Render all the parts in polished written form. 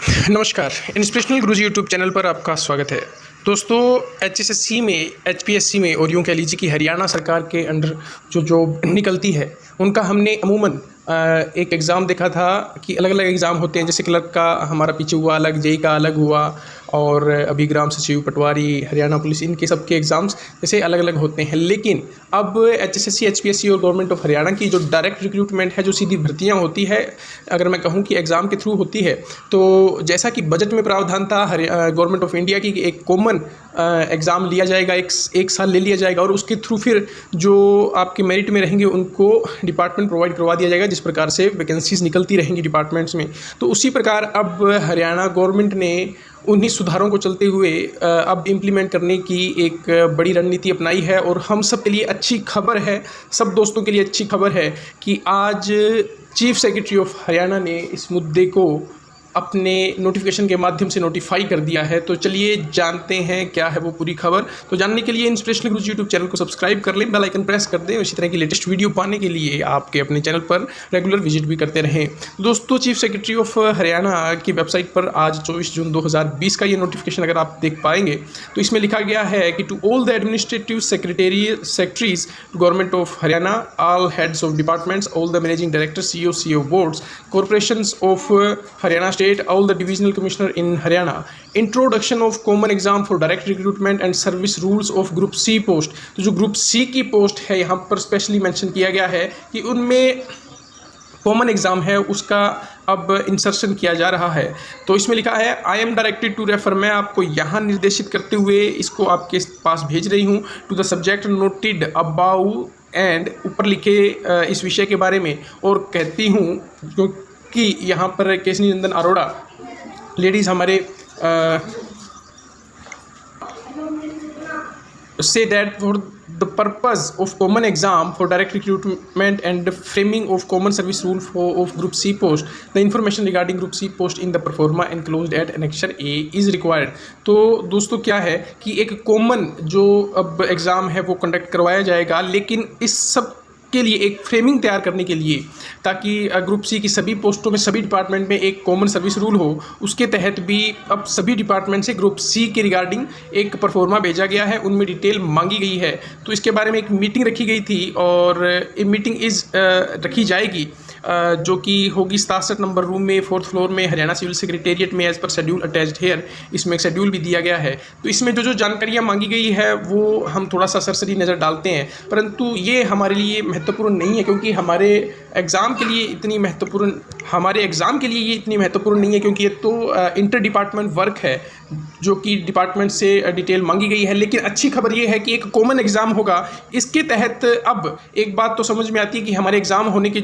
नमस्कार, इंस्पिरेशनल गुरुजी YouTube channel पर आपका स्वागत है। दोस्तों, एचएसएससी में, एचपीएससी में और यूँ कह लीजिए कि हरियाणा सरकार के अंडर जो जॉब निकलती है, उनका हमने अमूमन एक एग्ज़ाम देखा था कि अलग-अलग एग्ज़ाम होते हैं। जैसे क्लर्क का हमारा पीछे हुआ अलग, जेईई का अलग हुआ, और अभी ग्राम सचिव, पटवारी, हरियाणा पुलिस, इनके सबके एग्ज़ाम्स जैसे अलग-अलग होते हैं। लेकिन अब एचएसएससी, एचपीएससी और गवर्नमेंट ऑफ हरियाणा की जो डायरेक्ट रिक्रूटमेंट है, जो सीधी भर्तियाँ होती है, अगर मैं कहूँ कि एग्ज़ाम के थ्रू होती है, तो जैसा कि बजट में प्रावधान था गवर्नमेंट ऑफ इंडिया की, एक कॉमन एग्ज़ाम लिया जाएगा, एक साल ले लिया जाएगा और उसके थ्रू फिर जो आपके मेरिट में रहेंगे उनको डिपार्टमेंट प्रोवाइड करवा दिया जाएगा, जिस प्रकार से वैकेंसीज निकलती रहेंगी डिपार्टमेंट्स में। तो उसी प्रकार अब हरियाणा गवर्नमेंट ने उन्हीं सुधारों को चलते हुए अब इम्प्लीमेंट करने की एक बड़ी रणनीति अपनाई है। और हम सब के लिए अच्छी खबर है, सब दोस्तों के लिए अच्छी खबर है कि आज चीफ सेक्रेटरी ऑफ हरियाणा ने इस मुद्दे को अपने नोटिफिकेशन के माध्यम से नोटिफाई कर दिया है। तो चलिए जानते हैं क्या है वो पूरी खबर। तो जानने के लिए इंस्पिरेशनल गुरुजी यूट्यूब चैनल को सब्सक्राइब कर लें, बेल आइकन प्रेस कर दें, इसी तरह की लेटेस्ट वीडियो पाने के लिए आपके अपने चैनल पर रेगुलर विजिट भी करते रहें। दोस्तों, चीफ सेक्रेटरी ऑफ हरियाणा की वेबसाइट पर आज 24 जून 2020 का ये नोटिफिकेशन अगर आप देख पाएंगे तो इसमें लिखा गया है कि to all the administrative secretaries government of Haryana, all heads of departments, all the managing director, CO boards, corporations of Haryana State, all the divisional commissioner in Haryana, introduction of common exam for direct recruitment and service rules of group C post। तो जो group C की post है यहाँ पर specially mention किया गया है कि उनमें कॉमन एग्ज़ाम है, उसका अब इंसर्शन किया जा रहा है। तो इसमें लिखा है I am directed to refer, मैं आपको यहाँ निर्देशित करते हुए इसको आपके पास भेज रही हूँ, to the subject noted above and, ऊपर लिखे इस विषय के बारे में। और कहती हूँ कि यहाँ पर केशनी नंदन अरोड़ा लेडीज़ हमारे say that for the purpose of common exam for direct recruitment and framing of common service rule of group C post, the information regarding group C post in the proforma enclosed at annexure A is required। तो दोस्तों क्या है कि एक common जो अब exam है वो कंडक्ट करवाया जाएगा, लेकिन इस सब के लिए एक फ्रेमिंग तैयार करने के लिए, ताकि ग्रुप सी की सभी पोस्टों में, सभी डिपार्टमेंट में एक कॉमन सर्विस रूल हो, उसके तहत भी अब सभी डिपार्टमेंट से ग्रुप सी के रिगार्डिंग एक परफॉर्मा भेजा गया है, उनमें डिटेल मांगी गई है। तो इसके बारे में एक मीटिंग रखी गई थी और ये मीटिंग रखी जाएगी जो कि होगी 67 नंबर रूम में, 4th फ्लोर में, हरियाणा सिविल सेक्रेटेरिएट में, as per schedule attached here. इसमें एक शेड्यूल भी दिया गया है। तो इसमें जो जानकारियाँ मांगी गई है वो हम थोड़ा सा सरसरी नज़र डालते हैं, परंतु ये हमारे लिए महत्वपूर्ण नहीं है, क्योंकि हमारे एग्ज़ाम के लिए ये इतनी महत्वपूर्ण नहीं है, क्योंकि ये तो इंटर डिपार्टमेंट वर्क है जो कि डिपार्टमेंट से डिटेल मांगी गई है। लेकिन अच्छी खबर ये है कि एक कॉमन एग्ज़ाम होगा। इसके तहत अब एक बात तो समझ में आती है कि हमारे एग्ज़ाम होने के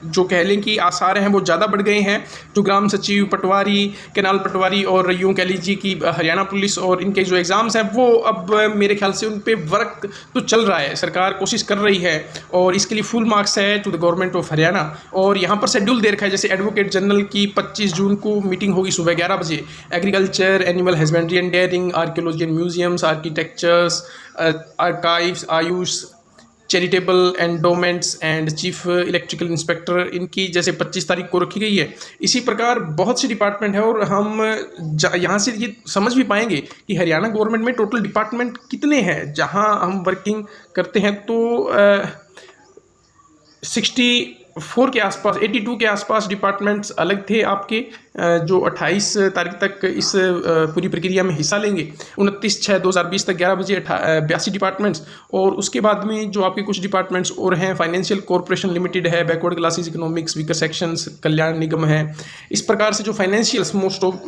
जो कह लें कि आसार हैं वो ज़्यादा बढ़ गए हैं। जो ग्राम सचिव, पटवारी, कैनाल पटवारी और यूँ कह लीजिए कि हरियाणा पुलिस और इनके जो एग्ज़ाम्स हैं वो अब मेरे ख्याल से उन पे वर्क तो चल रहा है, सरकार कोशिश कर रही है और इसके लिए फुल मार्क्स है to the government of Haryana. और यहाँ पर शेड्यूल दे रखा है, जैसे एडवोकेट जनरल की 25 जून को मीटिंग होगी सुबह 11 बजे, agriculture, animal husbandry and dairying, archaeology and museums, architectures, archives, AYUSH, charitable endowments and chief electrical inspector, इनकी जैसे 25 तारीख को रखी गई है। इसी प्रकार बहुत सी डिपार्टमेंट है और हम यहाँ से ये समझ भी पाएंगे कि हरियाणा गवर्नमेंट में टोटल डिपार्टमेंट कितने हैं जहाँ हम वर्किंग करते हैं। तो 64 के आसपास, 82 के आसपास डिपार्टमेंट्स अलग थे आपके, जो 28 तारीख तक इस पूरी प्रक्रिया में हिस्सा लेंगे। 29/6/2020 तक 11 बजे 82 डिपार्टमेंट्स। और उसके बाद में जो आपके कुछ डिपार्टमेंट्स और हैं, फाइनेंशियल कॉर्पोरेशन लिमिटेड है, backward classes economics, weaker sections, कल्याण निगम है। इस प्रकार से जो फाइनेंशियल्स, मोस्ट ऑफ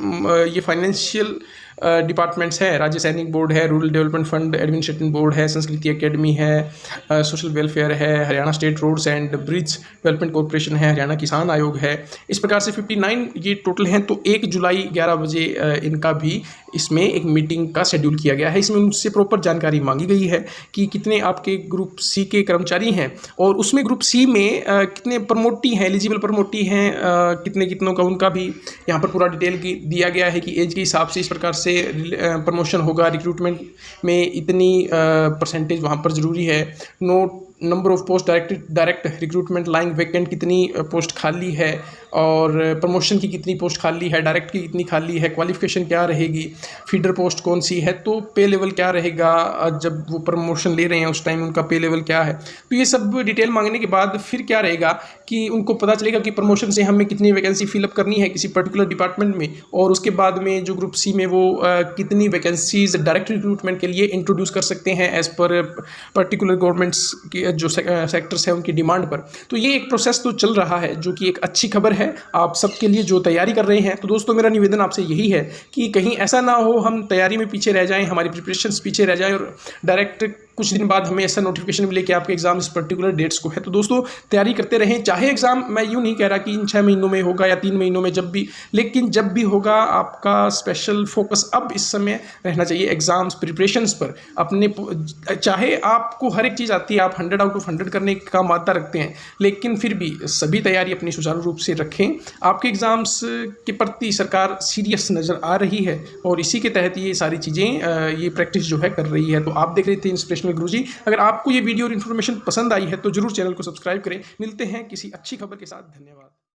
ये फाइनेंशियल डिपार्टमेंट्स है, राज्य सैनिक बोर्ड है, rural development fund administrative board है, संस्कृति एकेडमी है, सोशल वेलफेयर है, Haryana state roads and bridge development corporation है, हरियाणा किसान आयोग है। इस प्रकार से 59 ये टोटल हैं। तो 1 जुलाई 11 बजे इनका भी इसमें एक मीटिंग का शेड्यूल किया गया है। इसमें उनसे प्रॉपर जानकारी मांगी गई है कि कितने आपके ग्रुप सी के कर्मचारी हैं और उसमें ग्रुप सी में कितने प्रमोटी हैं, एलिजिबल प्रमोटी हैं, कितनों का उनका भी यहाँ पर पूरा डिटेल दिया गया है कि एज के हिसाब से इस प्रकार से प्रमोशन होगा, रिक्रूटमेंट में इतनी परसेंटेज वहाँ पर ज़रूरी है। No number of post direct recruitment lying vacant कितनी पोस्ट खाली है, और प्रमोशन की कितनी पोस्ट खाली है, डायरेक्ट की कितनी खाली है, क्वालिफिकेशन क्या रहेगी, फीडर पोस्ट कौन सी है, तो पे लेवल क्या रहेगा, जब वो प्रमोशन ले रहे हैं उस टाइम उनका पे लेवल क्या है। तो ये सब डिटेल मांगने के बाद फिर क्या रहेगा कि उनको पता चलेगा कि प्रमोशन से हमें कितनी वैकेंसी फिलअप करनी है किसी पर्टिकुलर डिपार्टमेंट में, और उसके बाद में जो ग्रुप सी में वो कितनी वैकेंसीज डायरेक्ट रिक्रूटमेंट के लिए इंट्रोड्यूस कर सकते हैं एज पर पर्टिकुलर गवर्नमेंट्स की जो सेक्टर्स हैं उनकी डिमांड पर। तो ये एक प्रोसेस तो चल रहा है जो कि एक अच्छी खबर है आप सबके लिए जो तैयारी कर रहे हैं। तो दोस्तों मेरा निवेदन आपसे यही है कि कहीं ऐसा ना हो हम तैयारी में पीछे रह जाएं, हमारी प्रिपरेशंस पीछे रह जाएं और डायरेक्ट कुछ दिन बाद हमें ऐसा नोटिफिकेशन मिले कि आपके एग्जाम इस पर्टिकुलर डेट्स को है। तो दोस्तों तैयारी करते रहें, चाहे एग्जाम मैं यूँ नहीं कह रहा कि इन 6 महीनों में होगा या 3 महीनों में, जब भी, लेकिन जब भी होगा आपका स्पेशल फोकस अब इस समय रहना चाहिए एग्जाम्स प्रिपरेशंस पर। अपने चाहे आपको हर एक चीज़ आती है, आप 100 आउट ऑफ 100 करने का मादा रखते हैं, लेकिन फिर भी सभी तैयारी अपनी सुचारू रूप से रखें। आपके एग्ज़ाम्स के प्रति सरकार सीरियस नज़र आ रही है और इसी के तहत ये सारी चीज़ें ये प्रैक्टिस जो है कर रही है। तो आप देख रहे थे इंस्पिरेशनल गुरुजी। अगर आपको ये वीडियो और इन्फॉर्मेशन पसंद आई है तो जरूर चैनल को सब्सक्राइब करें। मिलते हैं किसी अच्छी खबर के साथ। धन्यवाद।